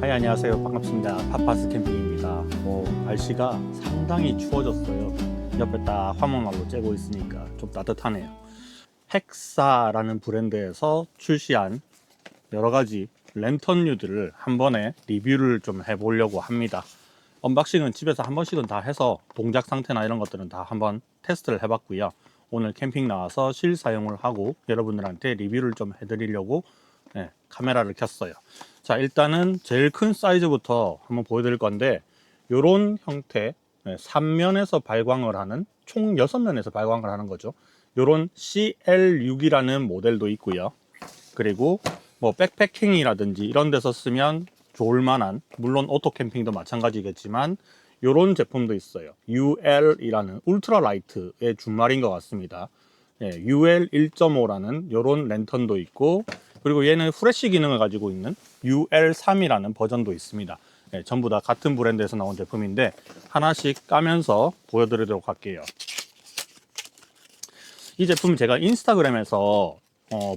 하이, 안녕하세요. 반갑습니다. 파파스 캠핑입니다. 날씨가 상당히 추워졌어요. 옆에 딱 화목난로 쬐고 있으니까 좀 따뜻하네요. 헥사라는 브랜드에서 출시한 여러 가지 랜턴류들을 한 번에 리뷰를 좀 해보려고 합니다. 언박싱은 집에서 한 번씩은 다 해서 동작 상태나 이런 것들은 다 한번 테스트를 해봤고요. 오늘 캠핑 나와서 실사용을 하고 여러분들한테 리뷰를 좀 해드리려고 카메라를 켰어요. 자, 일단은 제일 큰 사이즈부터 한번 보여드릴 건데, 요런 형태 3면에서 발광을 하는, 총 6면에서 발광을 하는 거죠. 요런 CL6이라는 모델도 있고요. 그리고 뭐 백패킹이라든지 이런 데서 쓰면 좋을 만한, 물론 오토 캠핑도 마찬가지겠지만 요런 제품도 있어요. UL이라는 울트라 라이트의 준말인 것 같습니다. UL 1.5라는 요런 랜턴도 있고, 그리고 얘는 후레쉬 기능을 가지고 있는 UL3이라는 버전도 있습니다. 전부 다 같은 브랜드에서 나온 제품인데 하나씩 까면서 보여드리도록 할게요. 이 제품 제가 인스타그램에서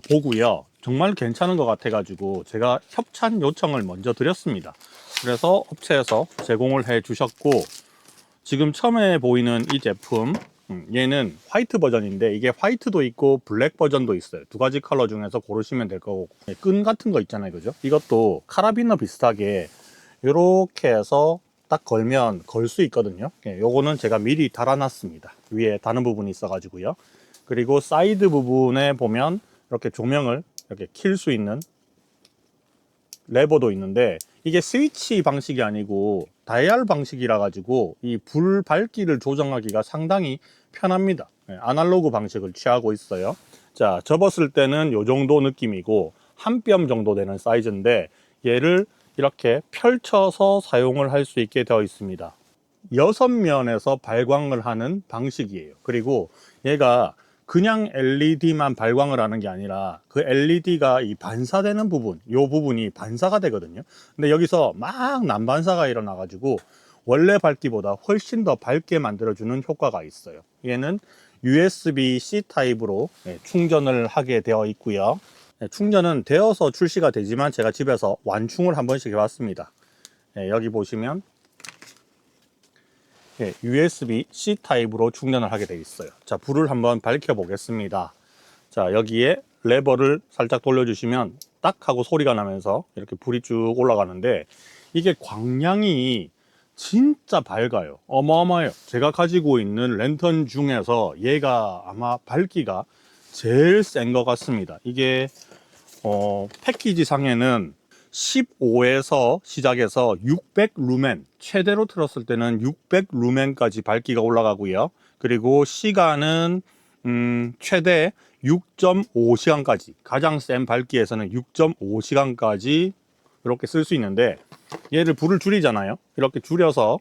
보고요. 정말 괜찮은 것 같아가지고 제가 협찬 요청을 먼저 드렸습니다. 그래서 업체에서 제공을 해 주셨고, 지금 처음에 보이는 이 제품, 얘는 화이트 버전인데 이게 화이트도 있고 블랙 버전도 있어요. 두 가지 컬러 중에서 고르시면 될 거고, 끈 같은 거 있잖아요, 그죠? 이것도 카라비너 비슷하게 이렇게 해서 딱 걸면 걸 수 있거든요. 요거는 제가 미리 달아놨습니다. 위에 다는 부분이 있어 가지고요. 그리고 사이드 부분에 보면 이렇게 조명을 이렇게 킬 수 있는 레버도 있는데, 이게 스위치 방식이 아니고 다이얼 방식이라 가지고 이 불 밝기를 조정하기가 상당히 편합니다. 아날로그 방식을 취하고 있어요. 자, 접었을 때는 요 정도 느낌이고 한 뼘 정도 되는 사이즈인데, 얘를 이렇게 펼쳐서 사용을 할 수 있게 되어 있습니다. 6면에서 발광을 하는 방식이에요. 그리고 얘가 그냥 LED만 발광을 하는 게 아니라 그 LED가 이 반사되는 부분, 이 부분이 반사가 되거든요. 근데 여기서 막 난반사가 일어나 가지고 원래 밝기보다 훨씬 더 밝게 만들어주는 효과가 있어요. 얘는 USB-C 타입으로 충전을 하게 되어 있고요. 충전은 되어서 출시가 되지만 제가 집에서 완충을 한 번씩 해봤습니다. 여기 보시면 USB-C 타입으로 충전을 하게 되어 있어요. 자, 불을 한번 밝혀 보겠습니다. 자, 여기에 레버를 살짝 돌려주시면 딱 하고 소리가 나면서 이렇게 불이 쭉 올라가는데, 이게 광량이 진짜 밝아요. 어마어마해요. 제가 가지고 있는 랜턴 중에서 얘가 아마 밝기가 제일 센 것 같습니다. 이게 패키지 상에는 15에서 시작해서 600 루멘, 최대로 틀었을 때는 600 루멘까지 밝기가 올라가고요. 그리고 시간은 최대 6.5시간까지, 가장 센 밝기에서는 6.5시간까지 이렇게 쓸 수 있는데, 얘를 불을 줄이잖아요. 이렇게 줄여서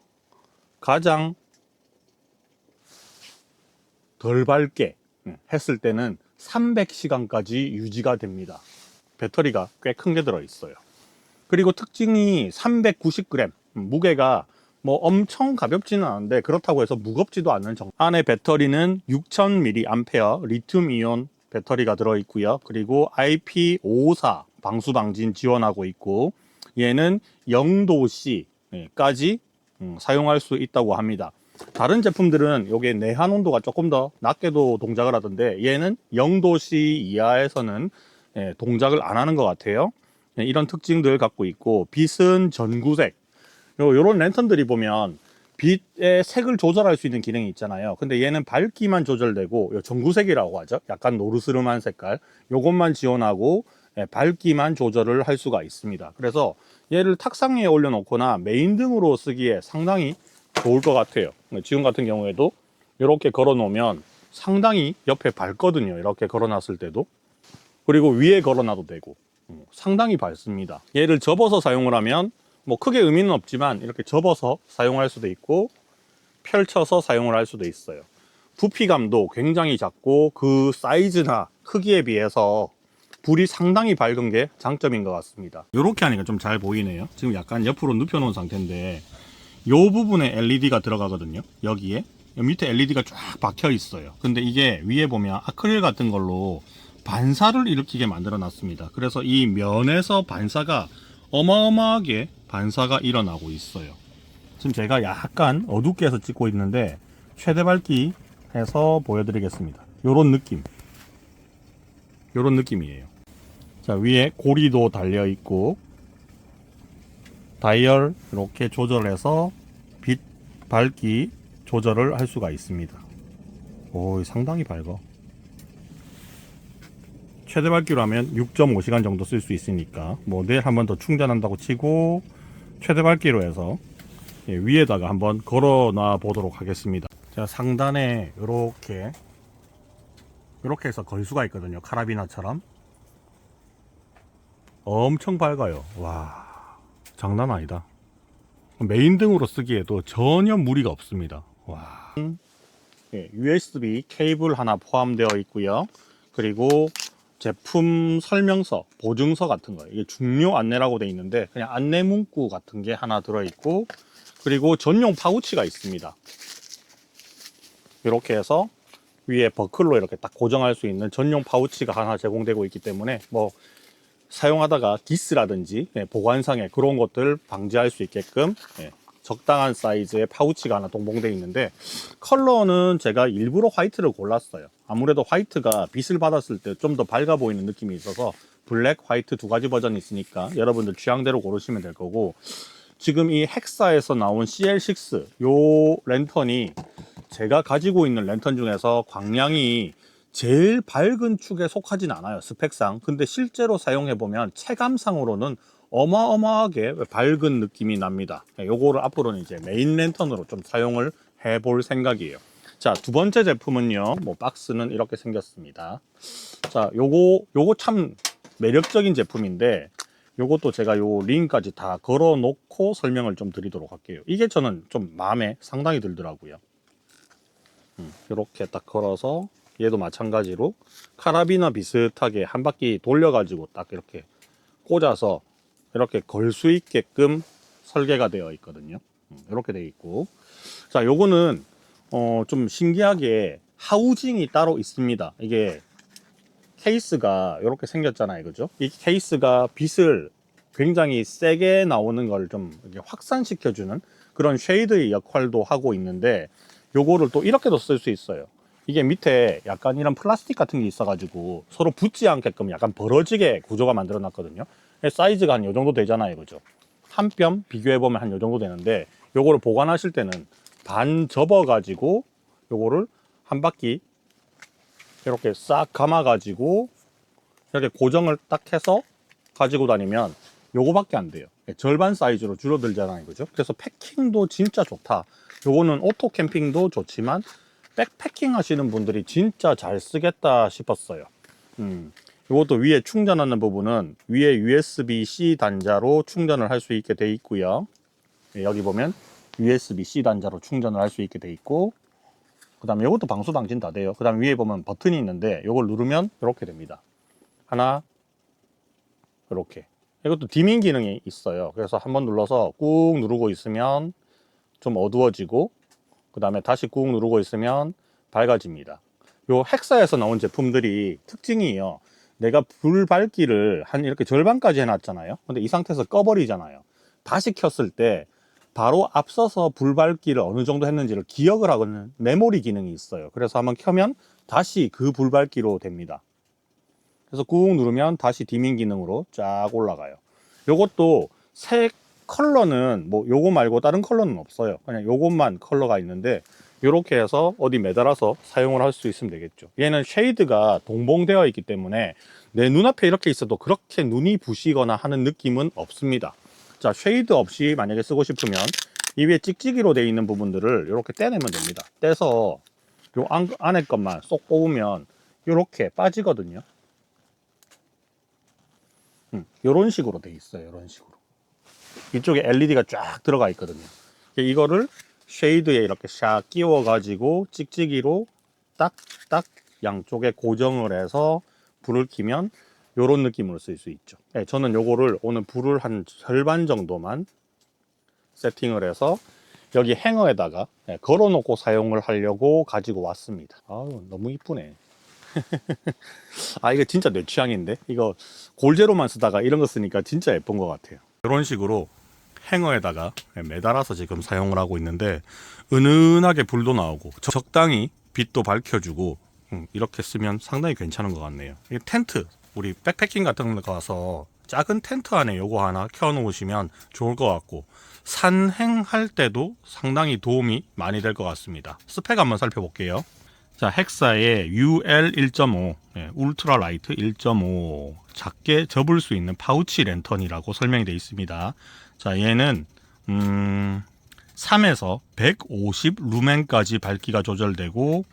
가장 덜 밝게 했을 때는 300시간까지 유지가 됩니다. 배터리가 꽤 큰 게 들어있어요. 그리고 특징이 390g, 무게가 뭐 엄청 가볍지는 않은데 그렇다고 해서 무겁지도 않은 정도. 안에 배터리는 6000mAh 리튬 이온 배터리가 들어있고요. 그리고 IP54 방수 방진 지원하고 있고, 얘는 0도C까지 사용할 수 있다고 합니다. 다른 제품들은 요게 내한 온도가 조금 더 낮게도 동작을 하던데, 얘는 0도C 이하에서는 동작을 안 하는 것 같아요. 이런 특징들 갖고 있고, 빛은 전구색. 요런 랜턴들이 보면 빛의 색을 조절할 수 있는 기능이 있잖아요. 근데 얘는 밝기만 조절되고, 요 전구색이라고 하죠. 약간 노르스름한 색깔. 요것만 지원하고 밝기만 조절을 할 수가 있습니다. 그래서 얘를 탁상 위에 올려놓거나 메인 등으로 쓰기에 상당히 좋을 것 같아요. 지금 같은 경우에도 이렇게 걸어 놓으면 상당히 옆에 밝거든요. 이렇게 걸어 놨을 때도. 그리고 위에 걸어 놔도 되고 상당히 밝습니다. 얘를 접어서 사용을 하면 뭐 크게 의미는 없지만 이렇게 접어서 사용할 수도 있고 펼쳐서 사용을 할 수도 있어요. 부피감도 굉장히 작고 그 사이즈나 크기에 비해서 불이 상당히 밝은 게 장점인 것 같습니다. 이렇게 하니까 좀 잘 보이네요. 지금 약간 옆으로 눕혀 놓은 상태인데 이 부분에 LED가 들어가거든요. 여기에 밑에 LED가 쫙 박혀 있어요. 근데 이게 위에 보면 아크릴 같은 걸로 반사를 일으키게 만들어 놨습니다. 그래서 이 면에서 반사가 어마어마하게 반사가 일어나고 있어요. 지금 제가 약간 어둡게 해서 찍고 있는데 최대 밝기 해서 보여드리겠습니다. 요런 느낌이에요. 자, 위에 고리도 달려 있고 다이얼 이렇게 조절해서 빛 밝기 조절을 할 수가 있습니다. 오, 상당히 밝아. 최대 밝기로 하면 6.5시간 정도 쓸 수 있으니까 뭐 내일 한 번 더 충전한다고 치고 최대 밝기로 해서 위에다가 한번 걸어 놔 보도록 하겠습니다. 자, 상단에 이렇게 해서 걸 수가 있거든요. 카라비나처럼 엄청 밝아요. 와, 장난 아니다. 메인 등으로 쓰기에도 전혀 무리가 없습니다. 와. USB 케이블 하나 포함되어 있고요. 그리고 제품 설명서, 보증서 같은 거예요. 이게 중요 안내라고 되어 있는데 그냥 안내 문구 같은 게 하나 들어 있고, 그리고 전용 파우치가 있습니다. 이렇게 해서 위에 버클로 이렇게 딱 고정할 수 있는 전용 파우치가 하나 제공되고 있기 때문에 뭐 사용하다가 기스라든지 보관상에 그런 것들 방지할 수 있게끔 적당한 사이즈의 파우치가 하나 동봉되어 있는데, 컬러는 제가 일부러 화이트를 골랐어요. 아무래도 화이트가 빛을 받았을 때 좀 더 밝아 보이는 느낌이 있어서 블랙, 화이트 두 가지 버전이 있으니까 여러분들 취향대로 고르시면 될 거고, 지금 이 헥사에서 나온 CL6 요 랜턴이 제가 가지고 있는 랜턴 중에서 광량이 제일 밝은 축에 속하진 않아요, 스펙상. 근데 실제로 사용해보면 체감상으로는 어마어마하게 밝은 느낌이 납니다. 요거를 앞으로는 이제 메인 랜턴으로 좀 사용을 해볼 생각이에요. 자, 두 번째 제품은요, 뭐 박스는 이렇게 생겼습니다. 자, 요거 참 매력적인 제품인데, 요것도 제가 요 링까지 다 걸어 놓고 설명을 좀 드리도록 할게요. 이게 저는 좀 마음에 상당히 들더라고요. 이렇게 딱 걸어서 얘도 마찬가지로 카라비나 비슷하게 한 바퀴 돌려가지고 딱 이렇게 꽂아서 이렇게 걸 수 있게끔 설계가 되어 있거든요. 이렇게 되어 있고, 자, 요거는 좀 신기하게 하우징이 따로 있습니다. 이게 케이스가 이렇게 생겼잖아요, 그죠? 이 케이스가 빛을 굉장히 세게 나오는 걸 좀 확산시켜주는 그런 쉐이드의 역할도 하고 있는데, 요거를 또 이렇게도 쓸 수 있어요. 이게 밑에 약간 이런 플라스틱 같은 게 있어가지고 서로 붙지 않게끔 약간 벌어지게 구조가 만들어 놨거든요. 사이즈가 한 요 정도 되잖아요, 그죠? 한 뼘 비교해보면 한 요 정도 되는데, 요거를 보관하실 때는 반 접어가지고 요거를 한 바퀴 이렇게 싹 감아가지고 이렇게 고정을 딱 해서 가지고 다니면 요거밖에 안 돼요. 절반 사이즈로 줄어들잖아요, 그죠? 그래서 패킹도 진짜 좋다. 요거는 오토 캠핑도 좋지만 백패킹 하시는 분들이 진짜 잘 쓰겠다 싶었어요. 이것도 위에 충전하는 부분은 위에 USB-C 단자로 충전을 할 수 있게 돼 있고요. 여기 보면 USB-C 단자로 충전을 할 수 있게 돼 있고, 그 다음에 이것도 방수 방진 다 돼요. 그 다음에 위에 보면 버튼이 있는데 이걸 누르면 이렇게 됩니다. 하나, 이렇게. 이것도 디밍 기능이 있어요. 그래서 한번 눌러서 꾹 누르고 있으면 좀 어두워지고, 그 다음에 다시 꾹 누르고 있으면 밝아집니다. 요 헥사에서 나온 제품들이 특징이에요. 내가 불 밝기를 한 이렇게 절반까지 해놨잖아요. 근데 이 상태에서 꺼버리잖아요. 다시 켰을 때 바로 앞서서 불 밝기를 어느 정도 했는지를 기억을 하고는 메모리 기능이 있어요. 그래서 한번 켜면 다시 그 불 밝기로 됩니다. 그래서 꾹 누르면 다시 디밍 기능으로 쫙 올라가요. 요것도 색 컬러는 뭐 요거 말고 다른 컬러는 없어요. 그냥 요것만 컬러가 있는데 요렇게 해서 어디 매달아서 사용을 할 수 있으면 되겠죠. 얘는 쉐이드가 동봉되어 있기 때문에 내 눈앞에 이렇게 있어도 그렇게 눈이 부시거나 하는 느낌은 없습니다. 자, 쉐이드 없이 만약에 쓰고 싶으면 이 위에 찍찍이로 되어 있는 부분들을 이렇게 떼내면 됩니다. 떼서 요 안에 것만 쏙 뽑으면 이렇게 빠지거든요. 이런 식으로 돼 있어요. 이런 식으로. 이쪽에 LED가 쫙 들어가 있거든요. 이거를 쉐이드에 이렇게 샥 끼워 가지고 찍찍이로 딱딱 양쪽에 고정을 해서 불을 켜면 이런 느낌으로 쓸 수 있죠. 네, 저는 요거를 오늘 불을 한 절반 정도만 세팅을 해서 여기 행어에다가 걸어 놓고 사용을 하려고 가지고 왔습니다. 아유, 너무 이쁘네. 아, 이거 진짜 내 취향인데? 이거 골제로만 쓰다가 이런 거 쓰니까 진짜 예쁜 것 같아요. 이런 식으로 행어에다가 매달아서 지금 사용을 하고 있는데 은은하게 불도 나오고 적당히 빛도 밝혀주고 이렇게 쓰면 상당히 괜찮은 것 같네요. 이 텐트, 우리 백패킹 같은 데 가서 작은 텐트 안에 요거 하나 켜놓으시면 좋을 것 같고 산행할 때도 상당히 도움이 많이 될 것 같습니다. 스펙 한번 살펴볼게요. 자, 헥사의 UL 1.5 울트라 라이트 1.5 작게 접을 수 있는 파우치 랜턴이라고 설명이 되어 있습니다. 자, 얘는 3에서 150 루멘까지 밝기가 조절되고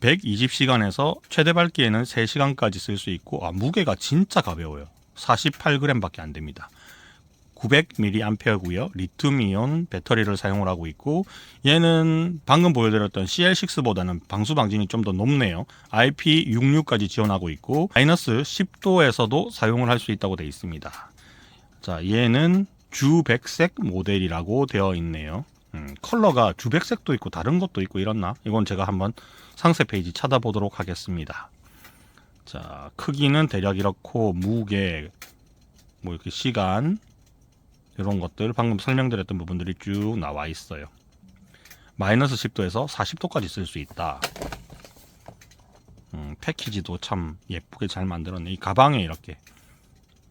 120시간에서 최대 밝기에는 3시간까지 쓸 수 있고 무게가 진짜 가벼워요. 48g 밖에 안 됩니다. 900mAh고요. 리튬이온 배터리를 사용을 하고 있고 얘는 방금 보여드렸던 CL6보다는 방수 방진이 좀 더 높네요. IP66까지 지원하고 있고 마이너스 10도에서도 사용을 할 수 있다고 되어 있습니다. 자, 얘는 주백색 모델이라고 되어 있네요. 컬러가 주백색도 있고 다른 것도 있고 이렇나? 이건 제가 한번 상세 페이지 찾아보도록 하겠습니다. 자, 크기는 대략 이렇고 무게, 뭐 이렇게 시간 이런 것들 방금 설명드렸던 부분들이 쭉 나와 있어요. 마이너스 10도에서 40도까지 쓸 수 있다. 패키지도 참 예쁘게 잘 만들었네. 이 가방에 이렇게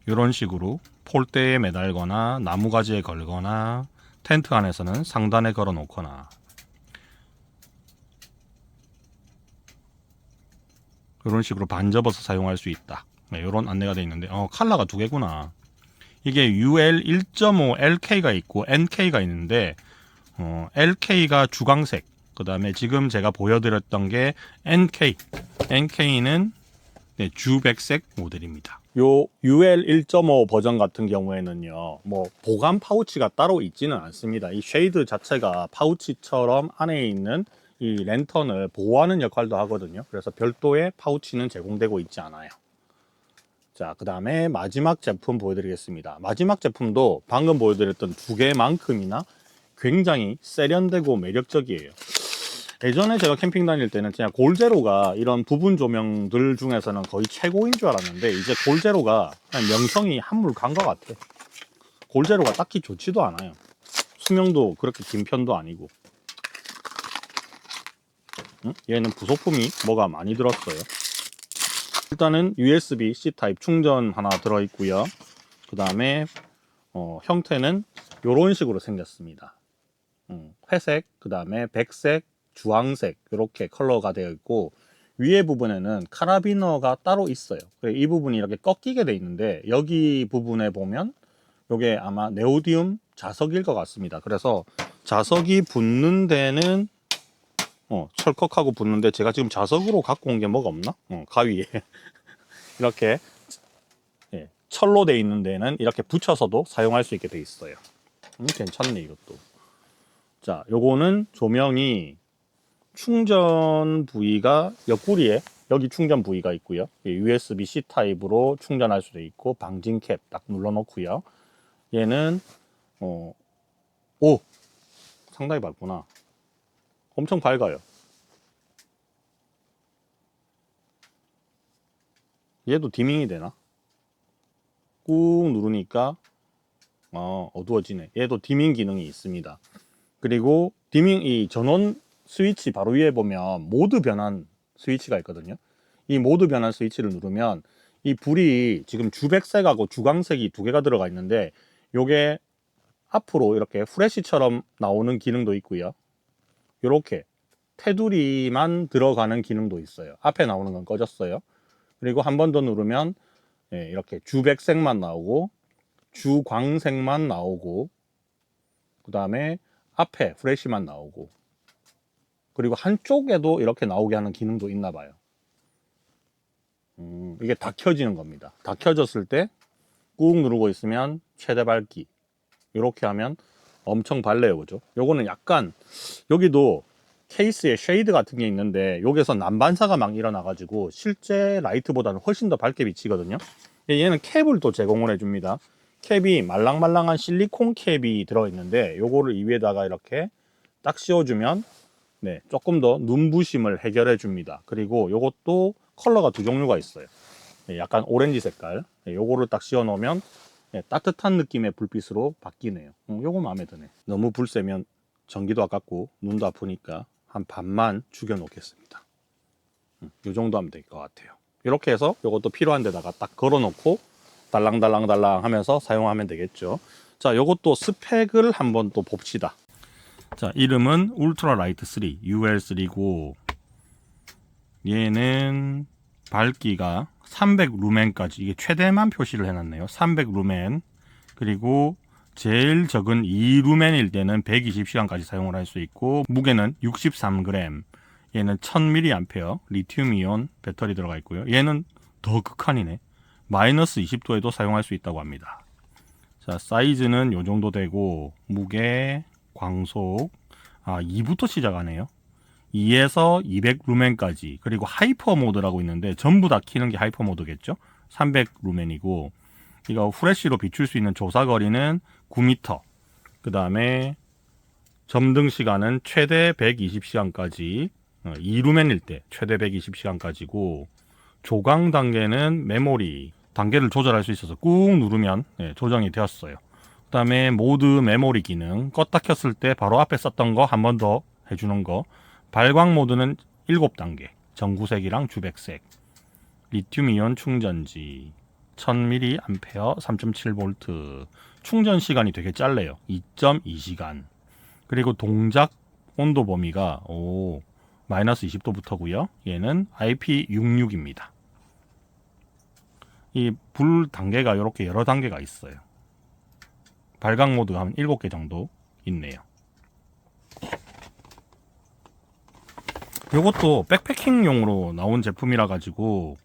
이런 식으로 폴대에 매달거나 나무가지에 걸거나 텐트 안에서는 상단에 걸어 놓거나 이런 식으로 반접어서 사용할 수 있다. 네, 이런 안내가 되어 있는데 컬러가 두 개구나. 이게 UL 1.5 LK가 있고 NK가 있는데 LK가 주광색, 그 다음에 지금 제가 보여드렸던 게 NK는 네, 주백색 모델입니다. 요 UL 1.5 버전 같은 경우에는요, 뭐 보관 파우치가 따로 있지는 않습니다. 이 쉐이드 자체가 파우치처럼 안에 있는 이 랜턴을 보호하는 역할도 하거든요. 그래서 별도의 파우치는 제공되고 있지 않아요. 자, 그 다음에 마지막 제품 보여드리겠습니다. 마지막 제품도 방금 보여드렸던 두 개만큼이나 굉장히 세련되고 매력적이에요. 예전에 제가 캠핑 다닐 때는 그냥 골제로가 이런 부분 조명들 중에서는 거의 최고인 줄 알았는데 이제 골제로가 그냥 명성이 한물 간 것 같아. 골제로가 딱히 좋지도 않아요. 수명도 그렇게 긴 편도 아니고. 얘는 부속품이 뭐가 많이 들었어요. 일단은 USB-C 타입 충전 하나 들어있고요. 그 다음에 형태는 이런 식으로 생겼습니다. 회색, 그 다음에 백색, 주황색 이렇게 컬러가 되어 있고 위에 부분에는 카라비너가 따로 있어요. 이 부분이 이렇게 꺾이게 되어 있는데 여기 부분에 보면 이게 아마 네오디움 자석일 것 같습니다. 그래서 자석이 붙는 데는 철컥하고 붙는데 제가 지금 자석으로 갖고 온 게 뭐가 없나? 가위에 이렇게 철로 되어 있는 데는 이렇게 붙여서도 사용할 수 있게 되어 있어요. 괜찮네 이것도. 자, 요거는 조명이 충전 부위가 옆구리에 여기 충전 부위가 있고요. USB-C 타입으로 충전할 수도 있고 방진 캡 딱 눌러 놓고요. 얘는 오, 상당히 밝구나. 엄청 밝아요. 얘도 디밍이 되나? 꾹 누르니까 어두워지네. 얘도 디밍 기능이 있습니다. 그리고 디밍 이 전원 스위치 바로 위에 보면 모드 변환 스위치가 있거든요. 이 모드 변환 스위치를 누르면 이 불이 지금 주백색하고 주광색이 두 개가 들어가 있는데 요게 앞으로 이렇게 프레시처럼 나오는 기능도 있고요. 이렇게 테두리만 들어가는 기능도 있어요. 앞에 나오는 건 꺼졌어요. 그리고 한 번 더 누르면 이렇게 주백색만 나오고 주광색만 나오고 그 다음에 앞에 프레시만 나오고 그리고 한쪽에도 이렇게 나오게 하는 기능도 있나 봐요. 이게 다 켜지는 겁니다. 다 켜졌을 때 꾹 누르고 있으면 최대 밝기 이렇게 하면 엄청 밝네요. 그죠? 요거는 약간 여기도 케이스에 쉐이드 같은 게 있는데 여기서 난반사가 막 일어나 가지고 실제 라이트보다는 훨씬 더 밝게 비치거든요. 얘는 캡을 또 제공을 해줍니다. 캡이 말랑말랑한 실리콘 캡이 들어있는데 요거를 이 위에다가 이렇게 딱 씌워주면 조금 더 눈부심을 해결해 줍니다. 그리고 요것도 컬러가 두 종류가 있어요. 약간 오렌지 색깔. 요거를 딱 씌워 놓으면 따뜻한 느낌의 불빛으로 바뀌네요. 요거 마음에 드네. 너무 불 세면 전기도 아깝고 눈도 아프니까 한 반만 죽여 놓겠습니다. 요 정도 하면 될 것 같아요. 이렇게 해서 요것도 필요한 데다가 딱 걸어 놓고 달랑달랑달랑 하면서 사용하면 되겠죠. 자, 요것도 스펙을 한번 또 봅시다. 자, 이름은 울트라라이트 3 UL3고 얘는 밝기가 300 루멘까지, 이게 최대만 표시를 해놨네요. 300 루멘. 그리고 제일 적은 2 루멘일 때는 120시간까지 사용을 할 수 있고, 무게는 63g. 얘는 1000mAh 리튬이온 배터리 들어가 있고요. 얘는 더 극한이네. 마이너스 20도에도 사용할 수 있다고 합니다. 자, 사이즈는 요 정도 되고, 무게, 광속, 2부터 시작하네요. 2에서 200 루멘까지, 그리고 하이퍼 모드라고 있는데 전부 다 키는 게 하이퍼 모드겠죠. 300 루멘이고, 이거 후레쉬로 비출 수 있는 조사거리는 9m. 그 다음에 점등 시간은 최대 120시간까지, 2루멘일 때 최대 120시간까지고, 조강 단계는 메모리 단계를 조절할 수 있어서 꾹 누르면 조정이 되었어요. 그 다음에 모드 메모리 기능, 껐다 켰을 때 바로 앞에 썼던 거 한 번 더 해주는 거. 발광 모드는 7단계, 전구색이랑 주백색. 리튬이온 충전지 1000mAh 3.7V. 충전 시간이 되게 짧네요. 2.2시간. 그리고 동작 온도 범위가 마이너스 20도부터고요. 얘는 IP66입니다. 이 불 단계가 이렇게 여러 단계가 있어요. 발광 모드가 한 7개 정도 있네요. 이것도 백패킹용으로 나온 제품이라 가지고,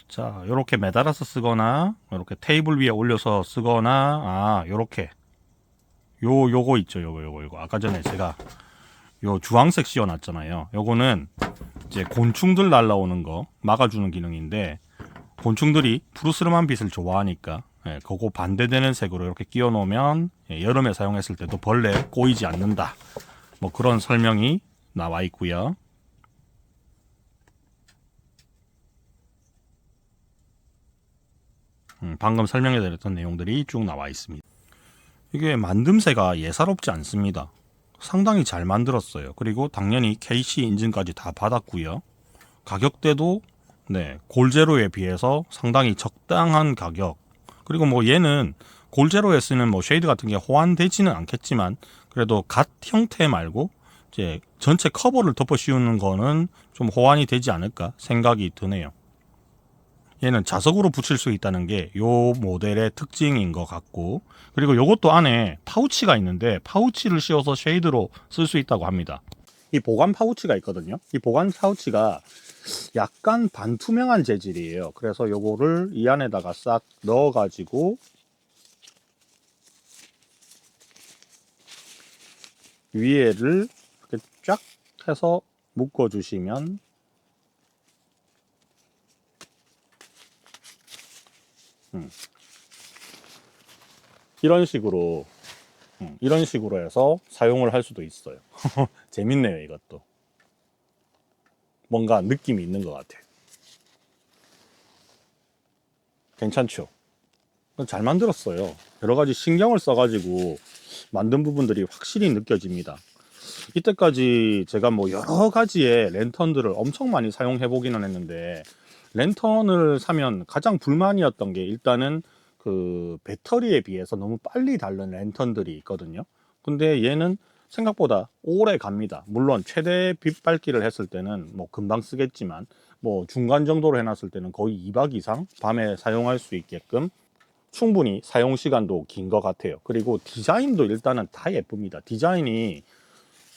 자, 요렇게 매달아서 쓰거나 요렇게 테이블 위에 올려서 쓰거나, 요렇게 요거 있죠. 요거 아까 전에 제가 요 주황색 씌워놨잖아요. 요거는 이제 곤충들 날라오는 거 막아주는 기능인데, 곤충들이 푸르스름한 빛을 좋아하니까 그거 반대되는 색으로 이렇게 끼워 놓으면 여름에 사용했을 때도 벌레 꼬이지 않는다, 뭐 그런 설명이 나와 있고요. 방금 설명해 드렸던 내용들이 쭉 나와 있습니다. 이게 만듦새가 예사롭지 않습니다. 상당히 잘 만들었어요. 그리고 당연히 KC 인증까지 다 받았고요. 가격대도 골제로에 비해서 상당히 적당한 가격. 그리고 뭐 얘는 골제로에 쓰는 뭐 쉐이드 같은 게 호환되지는 않겠지만, 그래도 갓 형태 말고 이제 전체 커버를 덮어 씌우는 거는 좀 호환이 되지 않을까 생각이 드네요. 얘는 자석으로 붙일 수 있다는 게 요 모델의 특징인 것 같고, 그리고 요것도 안에 파우치가 있는데 파우치를 씌워서 쉐이드로 쓸 수 있다고 합니다. 이 보관 파우치가 있거든요. 이 보관 파우치가 약간 반투명한 재질이에요. 그래서 요거를 이 안에다가 싹 넣어 가지고 위에를 이렇게 쫙 해서 묶어 주시면 이런 식으로 해서 사용을 할 수도 있어요. 재밌네요. 이것도 뭔가 느낌이 있는 것 같아요. 괜찮죠? 잘 만들었어요. 여러 가지 신경을 써가지고 만든 부분들이 확실히 느껴집니다. 이때까지 제가 뭐 여러 가지의 랜턴들을 엄청 많이 사용해 보기는 했는데, 랜턴을 사면 가장 불만이었던 게 일단은 그 배터리에 비해서 너무 빨리 닳는 랜턴들이 있거든요. 근데 얘는 생각보다 오래 갑니다. 물론 최대 빛 밝기를 했을 때는 뭐 금방 쓰겠지만, 뭐 중간 정도로 해놨을 때는 거의 2박 이상 밤에 사용할 수 있게끔 충분히 사용 시간도 긴 것 같아요. 그리고 디자인도 일단은 다 예쁩니다. 디자인이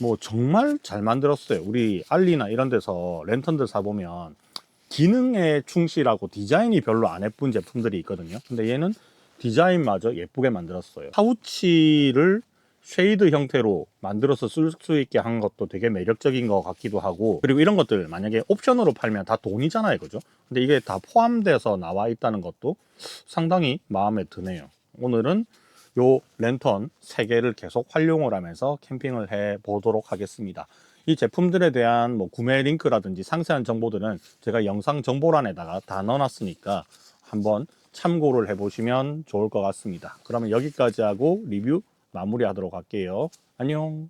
뭐 정말 잘 만들었어요. 우리 알리나 이런 데서 랜턴들 사보면 기능에 충실하고 디자인이 별로 안 예쁜 제품들이 있거든요. 근데 얘는 디자인마저 예쁘게 만들었어요. 파우치를 쉐이드 형태로 만들어서 쓸 수 있게 한 것도 되게 매력적인 것 같기도 하고, 그리고 이런 것들 만약에 옵션으로 팔면 다 돈이잖아요, 그죠? 근데 이게 다 포함돼서 나와 있다는 것도 상당히 마음에 드네요. 오늘은 요 랜턴 3개를 계속 활용을 하면서 캠핑을 해 보도록 하겠습니다. 이 제품들에 대한 뭐 구매 링크라든지 상세한 정보들은 제가 영상 정보란에다가 다 넣어놨으니까 한번 참고를 해보시면 좋을 것 같습니다. 그러면 여기까지 하고 리뷰 마무리하도록 할게요. 안녕.